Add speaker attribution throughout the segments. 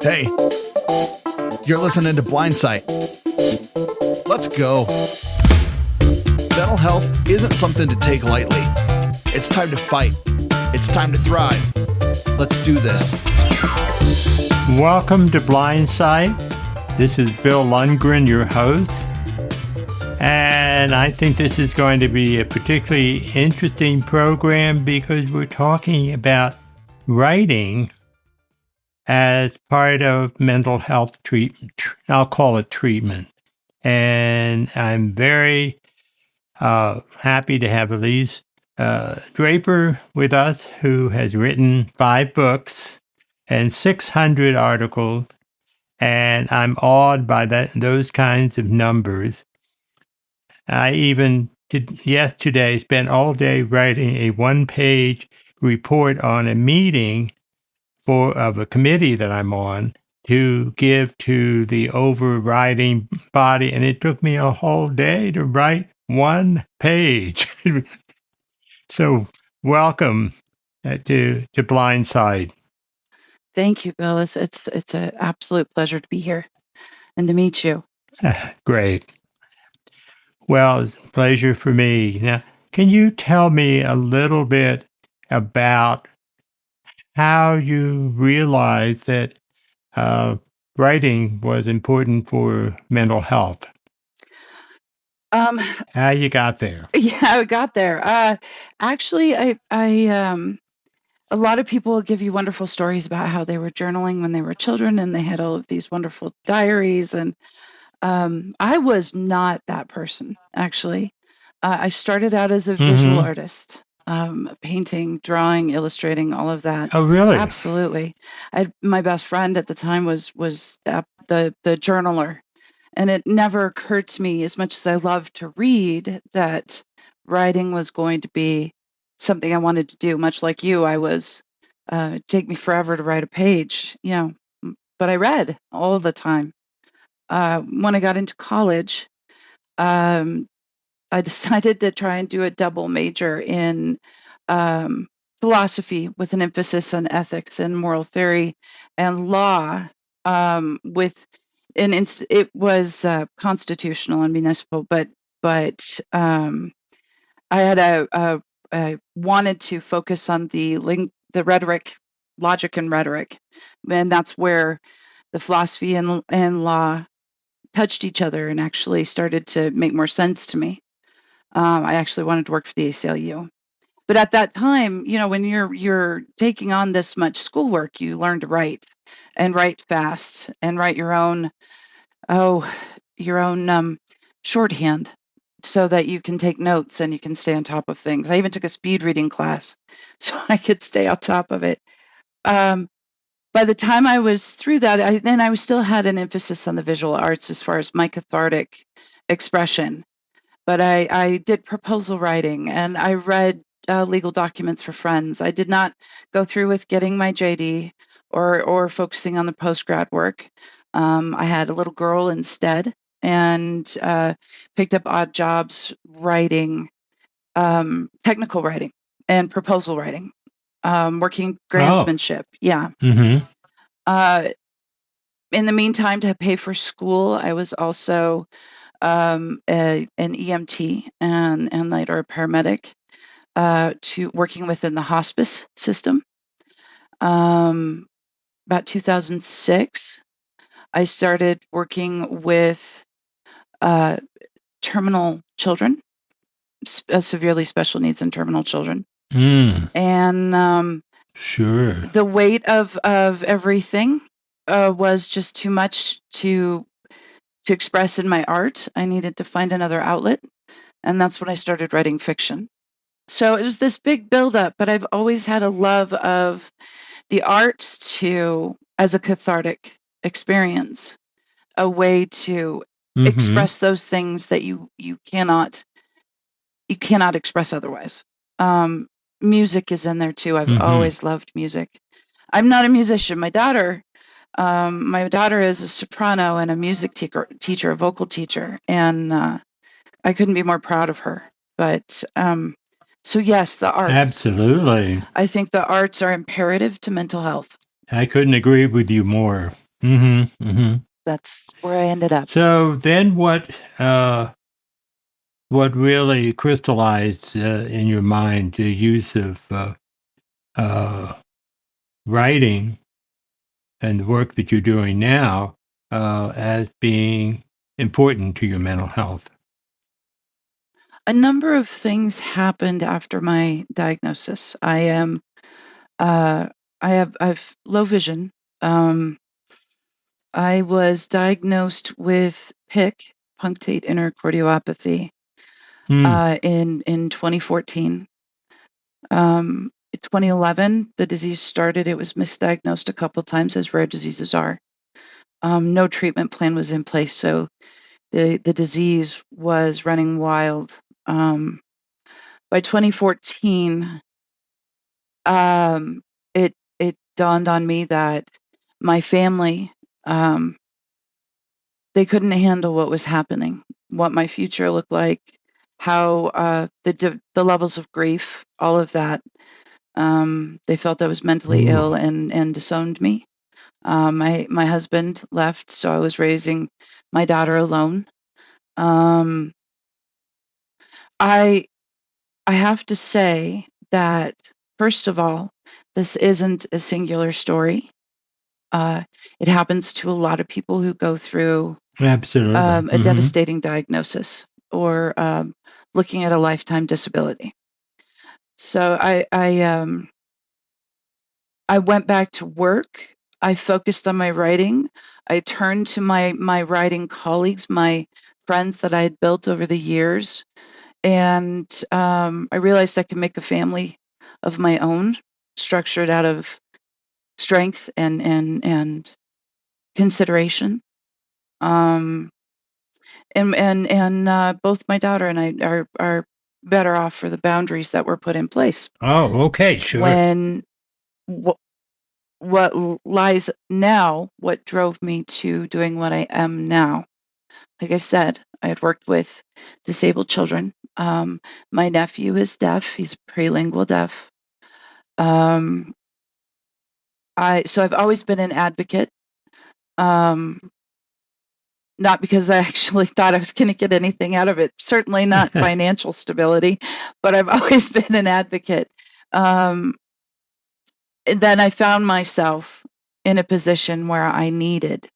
Speaker 1: Hey, you're listening to Blindsight. Let's go. Mental health isn't something to take lightly. It's time to fight. It's time to thrive. Let's do this.
Speaker 2: Welcome to Blindsight. This is Bill Lundgren, your host. And I think this is going to be a particularly interesting program because we're talking about writing as part of mental health treatment. I'll call it treatment. And I'm very happy to have Elyse Draper with us, who has written 5 books and 600 articles. And I'm awed by those kinds of numbers. I even yesterday spent all day writing a 1-page report on a meeting of a committee that I'm on to give to the overriding body, and it took me a whole day to write 1 page. So welcome to Blindsight.
Speaker 3: Thank you, Bill. It's an absolute pleasure to be here and to meet you.
Speaker 2: Great. Well, it's a pleasure for me. Now, can you tell me a little bit about how you realized that writing was important for mental health? How you got there?
Speaker 3: Yeah, I got there. Actually, I a lot of people give you wonderful stories about how they were journaling when they were children, and they had all of these wonderful diaries. And I was not that person, actually. I started out as a visual artist, painting, drawing, illustrating, all of that.
Speaker 2: Oh, really?
Speaker 3: Absolutely. My best friend at the time was the journaler, and it never occurred to me, as much as I loved to read, that writing was going to be something I wanted to do. Much like you, I was take me forever to write a page, but I read all the time. When I got into college, I decided to try and do a double major in philosophy with an emphasis on ethics and moral theory and law. It was constitutional and municipal, but I had I wanted to focus on the rhetoric, logic and rhetoric, and that's where the philosophy and law touched each other and actually started to make more sense to me. I actually wanted to work for the ACLU. But at that time, when you're taking on this much schoolwork, you learn to write and write fast and write your own shorthand so that you can take notes and you can stay on top of things. I even took a speed reading class so I could stay on top of it. By the time I was through that, I still had an emphasis on the visual arts as far as my cathartic expression. But I did proposal writing, and I read legal documents for friends. I did not go through with getting my JD or focusing on the post-grad work. I had a little girl instead, and picked up odd jobs writing, technical writing and proposal writing, working grantsmanship. Yeah.
Speaker 2: Mm-hmm.
Speaker 3: In the meantime, to pay for school, I was also an EMT and later a paramedic, to working within the hospice system. About 2006, I started working with terminal children, severely special needs and terminal children. And
Speaker 2: sure,
Speaker 3: the weight of everything was just too much to express in my art. I needed to find another outlet, and that's when I started writing fiction. So it was this big buildup, but I've always had a love of the arts as a cathartic experience, a way to express those things that you cannot express otherwise. Music is in there too. I've always loved music. I'm not a musician. My daughter is a soprano and a music teacher, a vocal teacher, and I couldn't be more proud of her. But so yes, the arts.
Speaker 2: Absolutely.
Speaker 3: I think the arts are imperative to mental health.
Speaker 2: I couldn't agree with you more. Mm-hmm. Mm-hmm.
Speaker 3: That's where I ended up.
Speaker 2: So then what really crystallized in your mind the use of writing and the work that you're doing now as being important to your mental health?
Speaker 3: A number of things happened after my diagnosis. I've low vision. I was diagnosed with PIC, punctate intercardiopathy, in 2014. 2011, the disease started. It was misdiagnosed a couple times, as rare diseases are. No treatment plan was in place, so the disease was running wild. By 2014, it dawned on me that my family, they couldn't handle what was happening, what my future looked like, how the levels of grief, all of that. They felt I was mentally
Speaker 2: Ooh.
Speaker 3: ill and disowned me. My husband left, so I was raising my daughter alone. Um, I I have to say that, first of all, this isn't a singular story. Uh, it happens to a lot of people who go through
Speaker 2: Absolutely.
Speaker 3: a devastating diagnosis or looking at a lifetime disability. So I went back to work. I focused on my writing. I turned to my writing colleagues, my friends that I had built over the years, and I realized I could make a family of my own, structured out of strength and consideration. Um, and both my daughter and I are better off for the boundaries that were put in place.
Speaker 2: Oh, okay, sure.
Speaker 3: When wh- what lies now, what drove me to doing what I am now. Like I said, I had worked with disabled children. My nephew is deaf; he's prelingual deaf. Um, so I've always been an advocate. Um, Not because I actually thought I was going to get anything out of it. Certainly not financial stability, but I've always been an advocate. And then I found myself in a position where I needed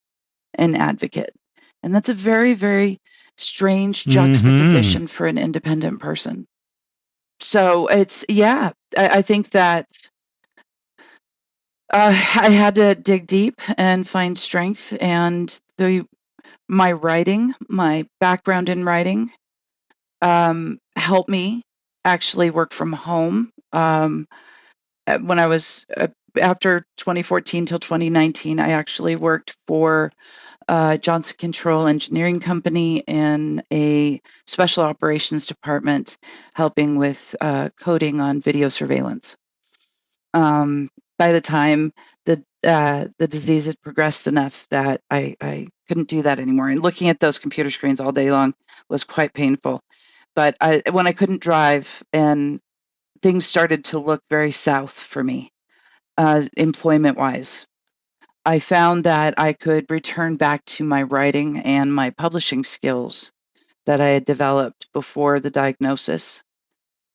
Speaker 3: an advocate. And that's a very, very strange juxtaposition for an independent person. So I think that I had to dig deep and find strength, and my writing, my background in writing, helped me actually work from home. When I was after 2014 till 2019, I actually worked for Johnson Control Engineering Company in a special operations department, helping with coding on video surveillance. By the time the disease had progressed enough that I couldn't do that anymore, and looking at those computer screens all day long was quite painful. But when I couldn't drive and things started to look very south for me, employment-wise, I found that I could return back to my writing and my publishing skills that I had developed before the diagnosis.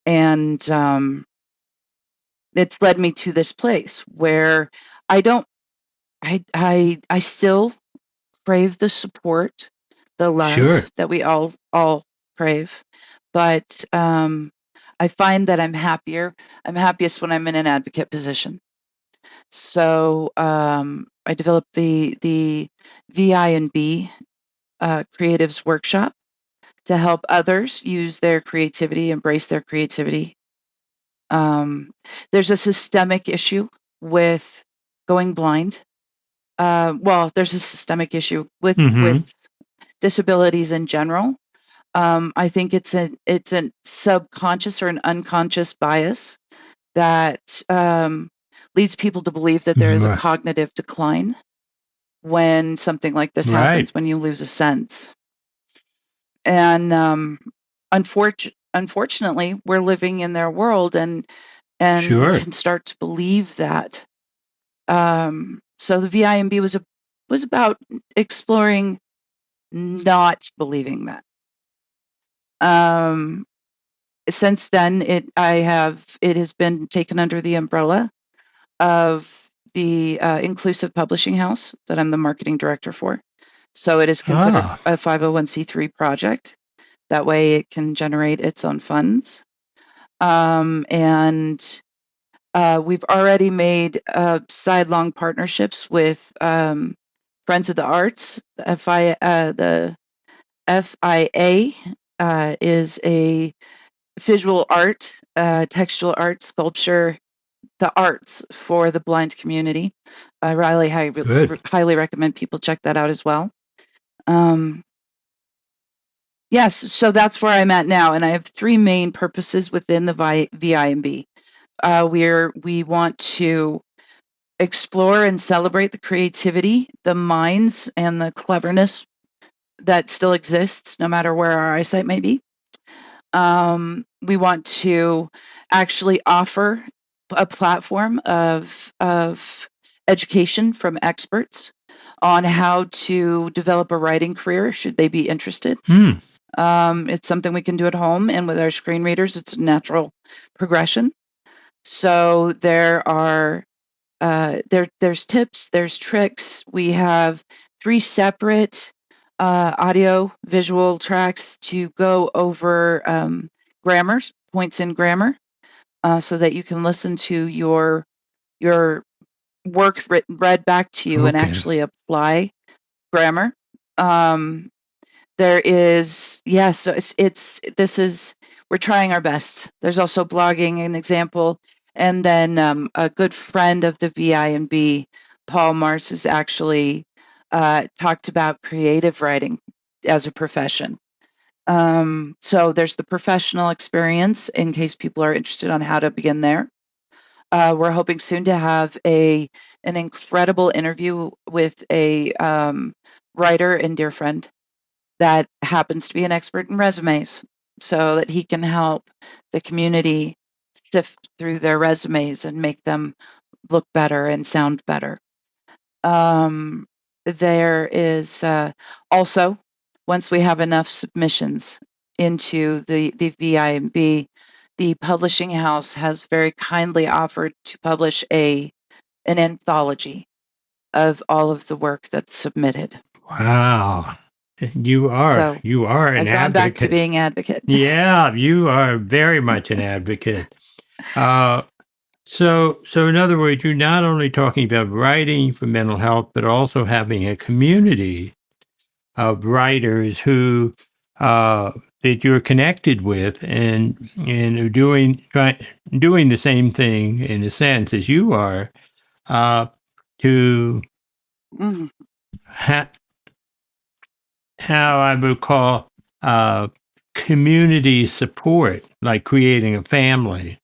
Speaker 3: And it's led me to this place where I don't I still crave the support, the
Speaker 2: Sure.
Speaker 3: love that we all crave, but I find that I'm happier. I'm happiest when I'm in an advocate position. So I developed the VI&B Creatives Workshop to help others use their creativity, embrace their creativity. There's a systemic issue with going blind. Well, there's a systemic issue with disabilities in general. I think it's a subconscious or an unconscious bias that leads people to believe that there is a
Speaker 2: Right.
Speaker 3: cognitive decline when something like this
Speaker 2: Right.
Speaker 3: happens, when you lose a sense. And unfortunately, we're living in their world, and we
Speaker 2: Sure.
Speaker 3: can start to believe that. So the VIMB was was about exploring not believing that. Since then, it has been taken under the umbrella of the Inclusive Publishing House that I'm the marketing director for. So it is considered a 501c3 project. That way it can generate its own funds. And we've already made sidelong partnerships with Friends of the Arts. The FIA is a visual art, textual art, sculpture, the arts for the blind community. I highly recommend people check that out as well. Yes, so that's where I'm at now, and I have 3 main purposes within the VI&B. We want to explore and celebrate the creativity, the minds, and the cleverness that still exists, no matter where our eyesight may be. We want to actually offer a platform of education from experts on how to develop a writing career, should they be interested. It's something we can do at home, and with our screen readers, it's a natural progression. So there are there's tips, there's tricks. We have 3 separate audio visual tracks to go over grammars, points in grammar, so that you can listen to your work read back to you and actually apply grammar. There is, so we're trying our best. There's also blogging, an example. And then a good friend of the VI&B, Paul Mars, has actually talked about creative writing as a profession. So there's the professional experience in case people are interested on how to begin there. We're hoping soon to have an incredible interview with a writer and dear friend that happens to be an expert in resumes, so that he can help the community sift through their resumes and make them look better and sound better. There is also, once we have enough submissions into the VI&B, the publishing house has very kindly offered to publish an anthology of all of the work that's submitted.
Speaker 2: Wow. You are an
Speaker 3: I've gone back to being advocate.
Speaker 2: Yeah, you are very much an advocate. So in other words, you're not only talking about writing for mental health, but also having a community of writers who that you're connected with and are doing the same thing in a sense as you are to how I would call community support, like creating a family.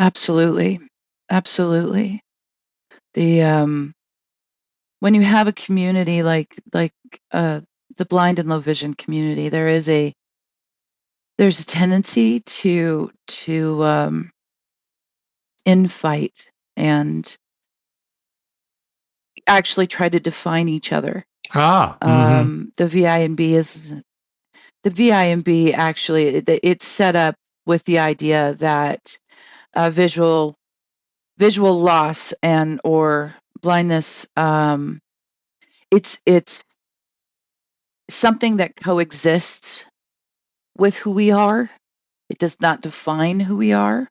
Speaker 3: Absolutely. The when you have a community like the blind and low vision community, there's a tendency to infight and actually try to define each other. The VI&B actually, it's set up with the idea that visual loss and or blindness, it's something that coexists with who we are. It does not define who we are.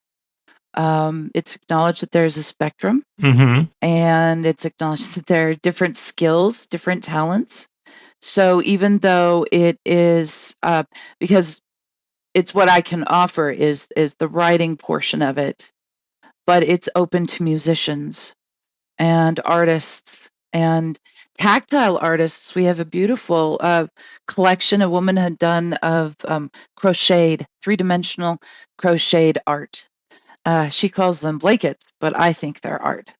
Speaker 3: It's acknowledged that there's a spectrum, and it's acknowledged that there are different skills, different talents. So even though it is, because it's what I can offer is the writing portion of it, but it's open to musicians and artists and tactile artists. We have a beautiful collection a woman had done of crocheted, 3-dimensional crocheted art. She calls them blankets, but I think they're art.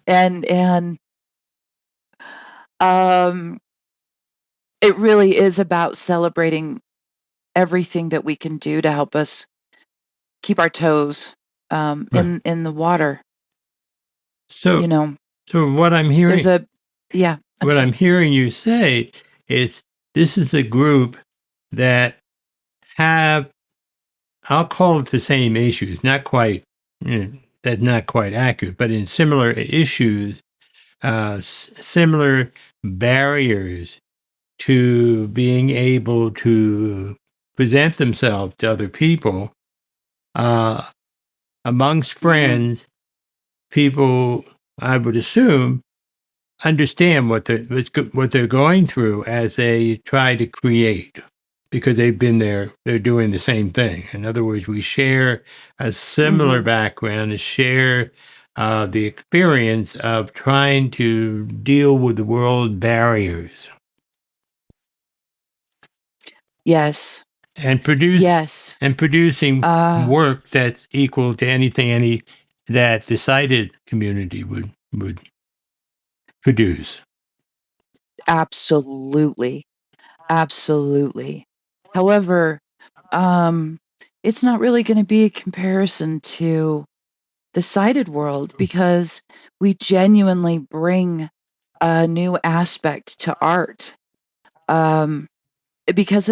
Speaker 3: and it really is about celebrating everything that we can do to help us keep our toes in the water.
Speaker 2: So, So what I'm hearing,
Speaker 3: I'm
Speaker 2: hearing you say is this is a group that have, I'll call it the same issues, not quite, that's not quite accurate, but in similar issues, similar barriers to being able to present themselves to other people, amongst friends, people, I would assume, understand what they're going through as they try to create, because they've been there, they're doing the same thing. In other words, we share a similar background, and share the experience of trying to deal with the world barriers
Speaker 3: Yes.
Speaker 2: and
Speaker 3: Yes.
Speaker 2: producing work that's equal to anything that the sighted community would produce.
Speaker 3: Absolutely. Absolutely. However, it's not really going to be a comparison to the sighted world, because we genuinely bring a new aspect to art. Because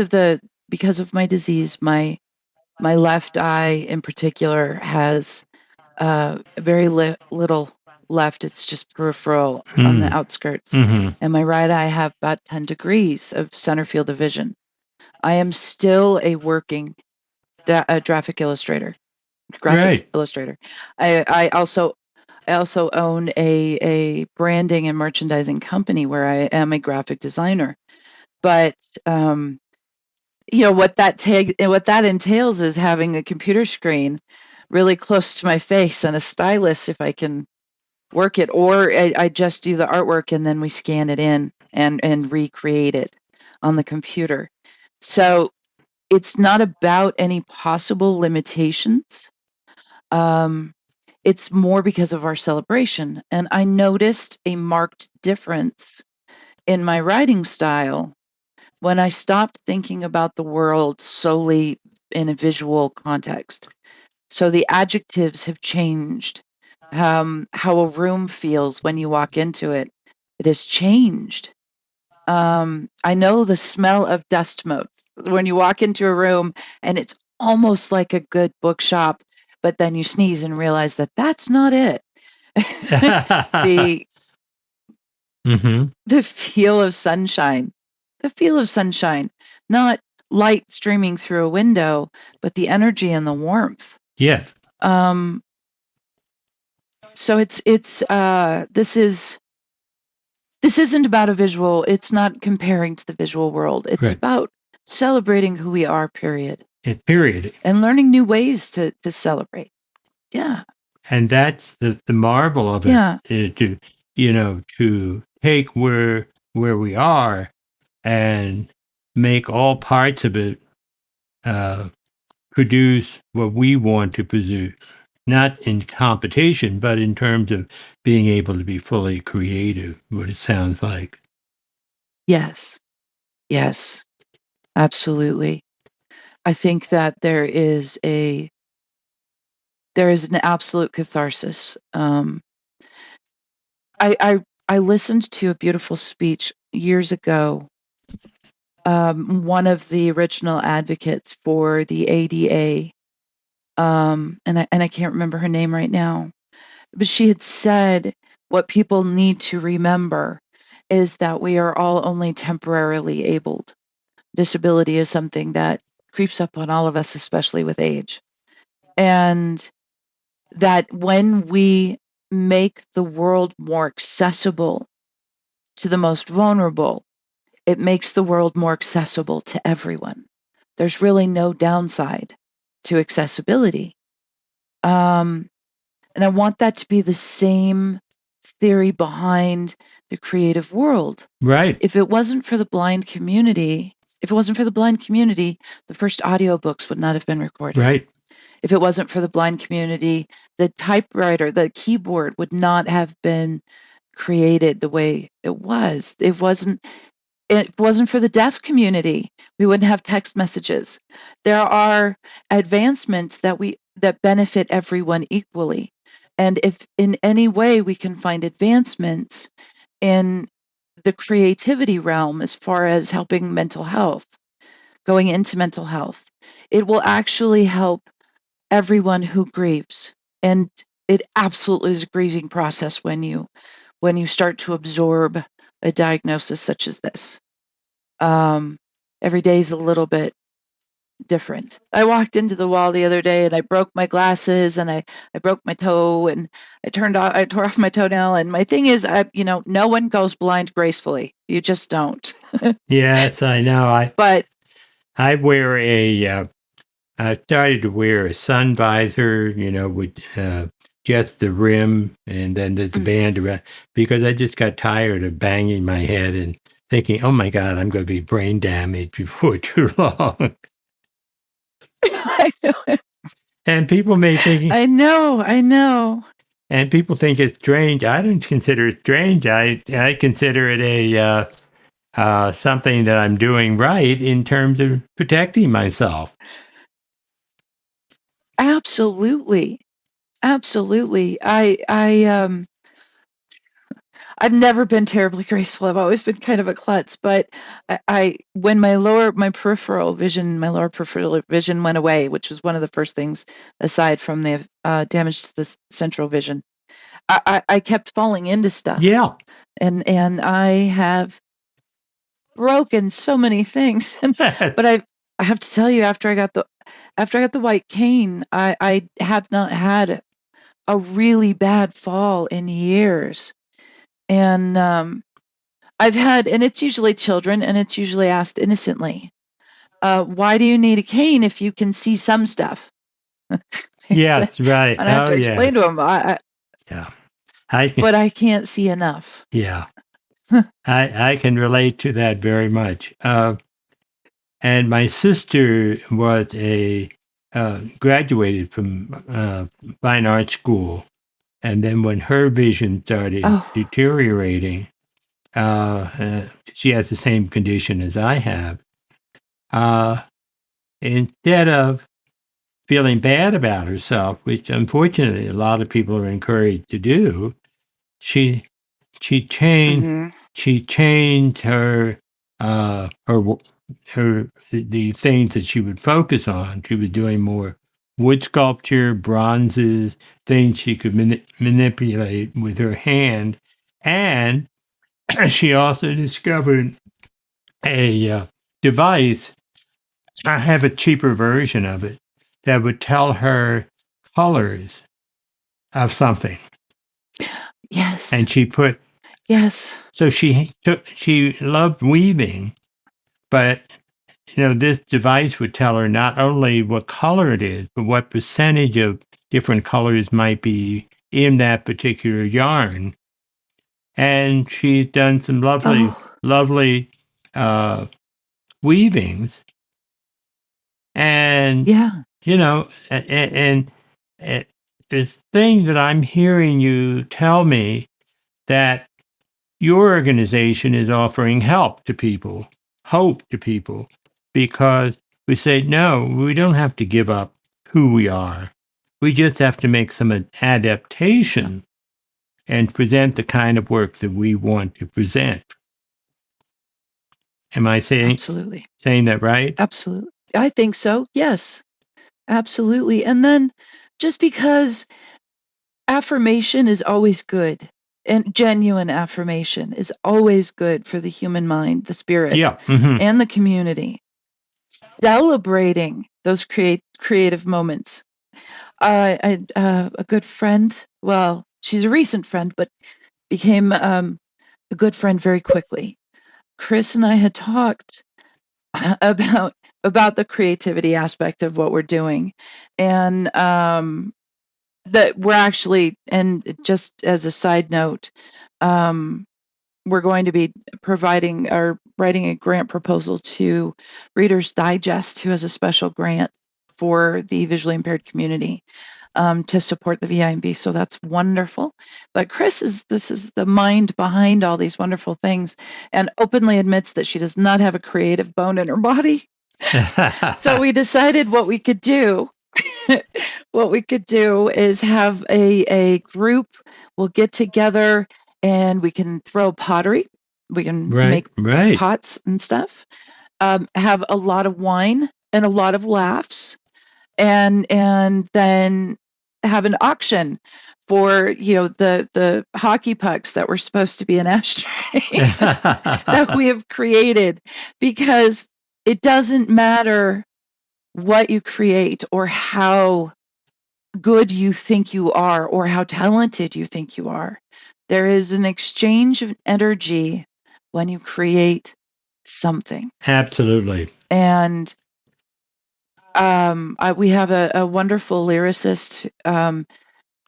Speaker 3: of my disease, my left eye in particular has very little left. It's just peripheral on the outskirts. And my right eye have about 10 degrees of center field of vision. I am still a working graphic illustrator. I also own a branding and merchandising company where I am a graphic designer. But what that entails is having a computer screen really close to my face and a stylus if I can work it, or I just do the artwork and then we scan it in and recreate it on the computer. So it's not about any possible limitations. It's more because of our celebration. And I noticed a marked difference in my writing style when I stopped thinking about the world solely in a visual context. So the adjectives have changed. How a room feels when you walk into it, it has changed. I know the smell of dust motes when you walk into a room and it's almost like a good bookshop, but then you sneeze and realize that that's not it. the the feel of sunshine, not light streaming through a window, but the energy and the warmth.
Speaker 2: Yes.
Speaker 3: So this isn't about a visual. It's not comparing to the visual world. It's about celebrating who we are, period. And learning new ways to celebrate. Yeah.
Speaker 2: And that's the marvel of it.
Speaker 3: Yeah.
Speaker 2: To take where we are and make all parts of it produce what we want to produce, not in competition, but in terms of being able to be fully creative, what it sounds like.
Speaker 3: Yes. Yes, absolutely. I think that there is an absolute catharsis. I listened to a beautiful speech years ago. One of the original advocates for the ADA, and I can't remember her name right now, but she had said what people need to remember is that we are all only temporarily abled. Disability is something that creeps up on all of us, especially with age. And that when we make the world more accessible to the most vulnerable, it makes the world more accessible to everyone. There's really no downside to accessibility. And I want that to be the same theory behind the creative world.
Speaker 2: Right.
Speaker 3: If it wasn't for the blind community, the first audiobooks would not have been recorded.
Speaker 2: Right.
Speaker 3: If it wasn't for the blind community, the typewriter, the keyboard would not have been created the way it was. It wasn't for the deaf community, we wouldn't have text messages. There are advancements that benefit everyone equally. And if in any way we can find advancements in the creativity realm as far as helping mental health, going into mental health, it will actually help everyone who grieves. And it absolutely is a grieving process when you start to absorb a diagnosis such as this. Every day is a little bit different. I walked into the wall the other day and I broke my glasses and I broke my toe and I tore off my toenail. And my thing is, no one goes blind gracefully. You just don't.
Speaker 2: Yes, I know.
Speaker 3: But
Speaker 2: I wear I started to wear a sun visor, with just the rim, and then there's a band around, because I just got tired of banging my head and thinking, oh my God, I'm going to be brain damaged before too long.
Speaker 3: I know.
Speaker 2: And people may think,
Speaker 3: I know.
Speaker 2: and people think it's strange. I don't consider it strange. I consider it a something that I'm doing right in terms of protecting myself.
Speaker 3: Absolutely. I've never been terribly graceful. I've always been kind of a klutz, but when my lower peripheral vision went away, which was one of the first things aside from the damage to the central vision, I kept falling into stuff.
Speaker 2: Yeah.
Speaker 3: And I have broken so many things. But I have to tell you, after I got the white cane, I have not had a really bad fall in years. And I've had, and it's usually children, and it's usually asked innocently, why do you need a cane if you can see some stuff?
Speaker 2: Yes, right.
Speaker 3: I have to explain to them,
Speaker 2: yeah.
Speaker 3: but I can't see enough.
Speaker 2: Yeah. I can relate to that very much. And my sister was graduated from fine art school. And then when her vision started deteriorating, she has the same condition as I have. Instead of feeling bad about herself, which unfortunately a lot of people are encouraged to do, she changed her the things that she would focus on. She was doing more wood sculpture, bronzes, things she could manipulate with her hand, and she also discovered a device. I have a cheaper version of it that would tell her colors of something.
Speaker 3: Yes.
Speaker 2: And she put.
Speaker 3: Yes.
Speaker 2: So she loved weaving, but this device would tell her not only what color it is, but what percentage of different colors might be in that particular yarn. And she's done some lovely weavings. And, and this thing that I'm hearing you tell me, that your organization is offering help to people, hope to people, because we say, no, we don't have to give up who we are. We just have to make some adaptation and present the kind of work that we want to present. Am I saying that right?
Speaker 3: Absolutely. I think so. Yes, absolutely. And then just because affirmation is always good, and genuine affirmation is always good for the human mind, the spirit, and the community. Celebrating those creative moments. A good friend, well, she's a recent friend, but became a good friend very quickly. Chris and I had talked about the creativity aspect of what we're doing, and that we're actually, and just as a side note, we're going to be providing or writing a grant proposal to Reader's Digest, who has a special grant for the visually impaired community to support the VI&B. So that's wonderful. But this is the mind behind all these wonderful things, and openly admits that she does not have a creative bone in her body. So we decided what we could do what we could do is have a group. We'll get together and we can throw pottery. We can make pots and stuff. Have a lot of wine and a lot of laughs, and then have an auction for the hockey pucks that were supposed to be an ashtray that we have created, because it doesn't matter what you create or how good you think you are or how talented you think you are. There is an exchange of energy when you create something.
Speaker 2: Absolutely.
Speaker 3: And we have a wonderful lyricist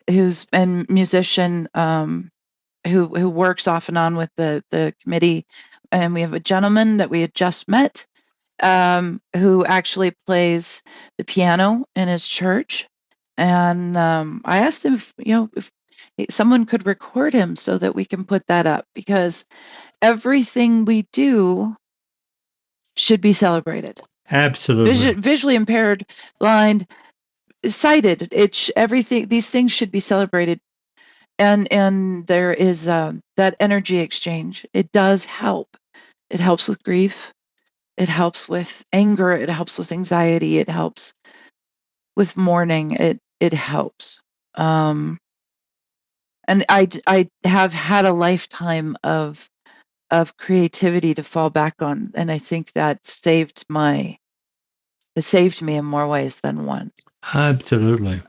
Speaker 3: who's a musician who works off and on with the committee. And we have a gentleman that we had just met who actually plays the piano in his church. And I asked him if someone could record him so that we can put that up, because everything we do should be celebrated.
Speaker 2: Absolutely.
Speaker 3: Visually impaired, blind, sighted, everything. These things should be celebrated, and there is that energy exchange. It does help. It helps with grief. It helps with anger. It helps with anxiety. It helps with mourning. It helps. And I have had a lifetime of creativity to fall back on, and I think that saved me in more ways than one.
Speaker 2: Absolutely.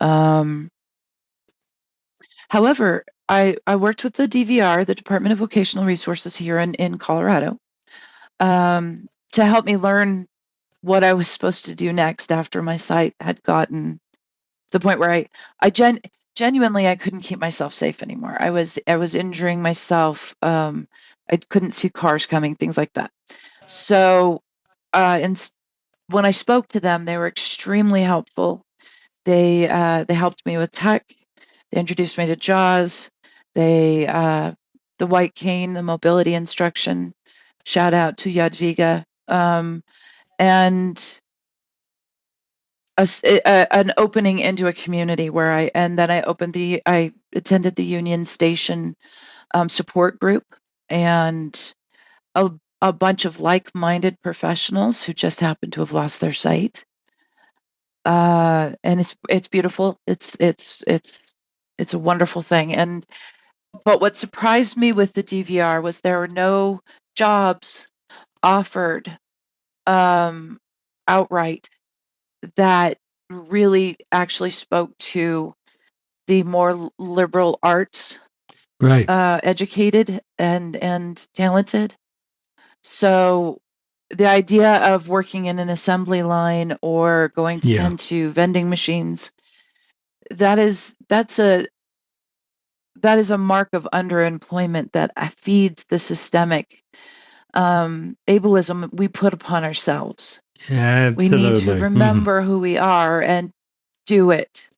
Speaker 3: However, I worked with the DVR, the Department of Vocational Resources here in Colorado, to help me learn what I was supposed to do next after my sight had gotten to the point where I genuinely I couldn't keep myself safe anymore. I was injuring myself. I couldn't see cars coming, things like that. So, when I spoke to them, they were extremely helpful. They helped me with tech. They introduced me to JAWS. The white cane, the mobility instruction. Shout out to Jadwiga. And an opening into a community where I attended the Union Station support group, and a bunch of like-minded professionals who just happened to have lost their sight. And it's beautiful. It's a wonderful thing. But what surprised me with the DVR was there were no jobs offered outright that really actually spoke to the more liberal arts, educated and talented. So the idea of working in an assembly line or going to tend to vending machines, that's a mark of underemployment that feeds the systemic ableism we put upon ourselves.
Speaker 2: Absolutely.
Speaker 3: We need to remember who we are and do it.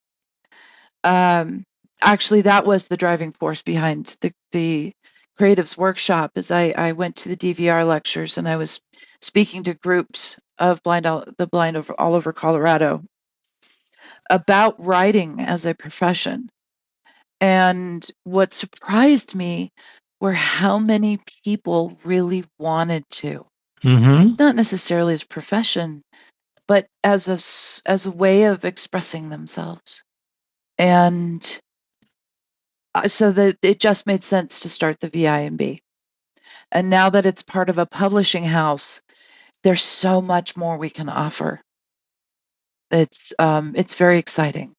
Speaker 3: Actually, that was the driving force behind the Creatives Workshop. Is I went to the DVR lectures and I was speaking to groups of the blind all over Colorado about writing as a profession. And what surprised me were how many people really wanted to, not necessarily as a profession, but as a way of expressing themselves. And so that it just made sense to start the VI&B. And now that it's part of a publishing house, there's so much more we can offer. It's very exciting,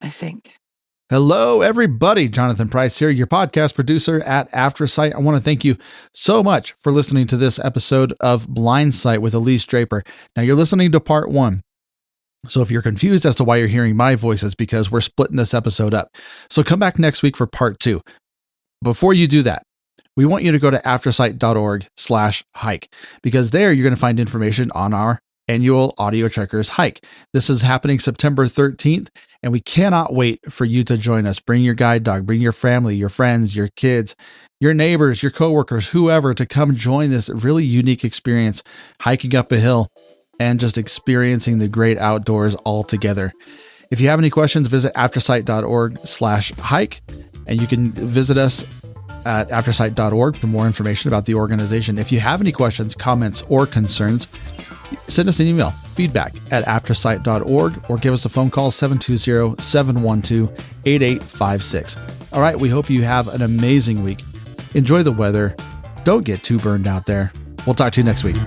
Speaker 3: I think.
Speaker 1: Hello, everybody. Jonathan Price here, your podcast producer at AfterSight. I want to thank you so much for listening to this episode of Blindsight with Elyse Draper. Now, you're listening to part 1. So if you're confused as to why you're hearing my voice, it's because we're splitting this episode up. So come back next week for part 2. Before you do that, we want you to go to aftersight.org/hike, because there you're going to find information on our annual Audio Trekkers hike. This is happening September 13th, and we cannot wait for you to join us. Bring your guide dog, bring your family, your friends, your kids, your neighbors, your coworkers, whoever, to come join this really unique experience hiking up a hill and just experiencing the great outdoors all together. If you have any questions, visit aftersight.org/hike, and you can visit us at aftersight.org for more information about the organization. If you have any questions, comments, or concerns, send us an email, feedback@aftersight.org, or give us a phone call, 720-712-8856. All right, we hope you have an amazing week. Enjoy the weather. Don't get too burned out there. We'll talk to you next week.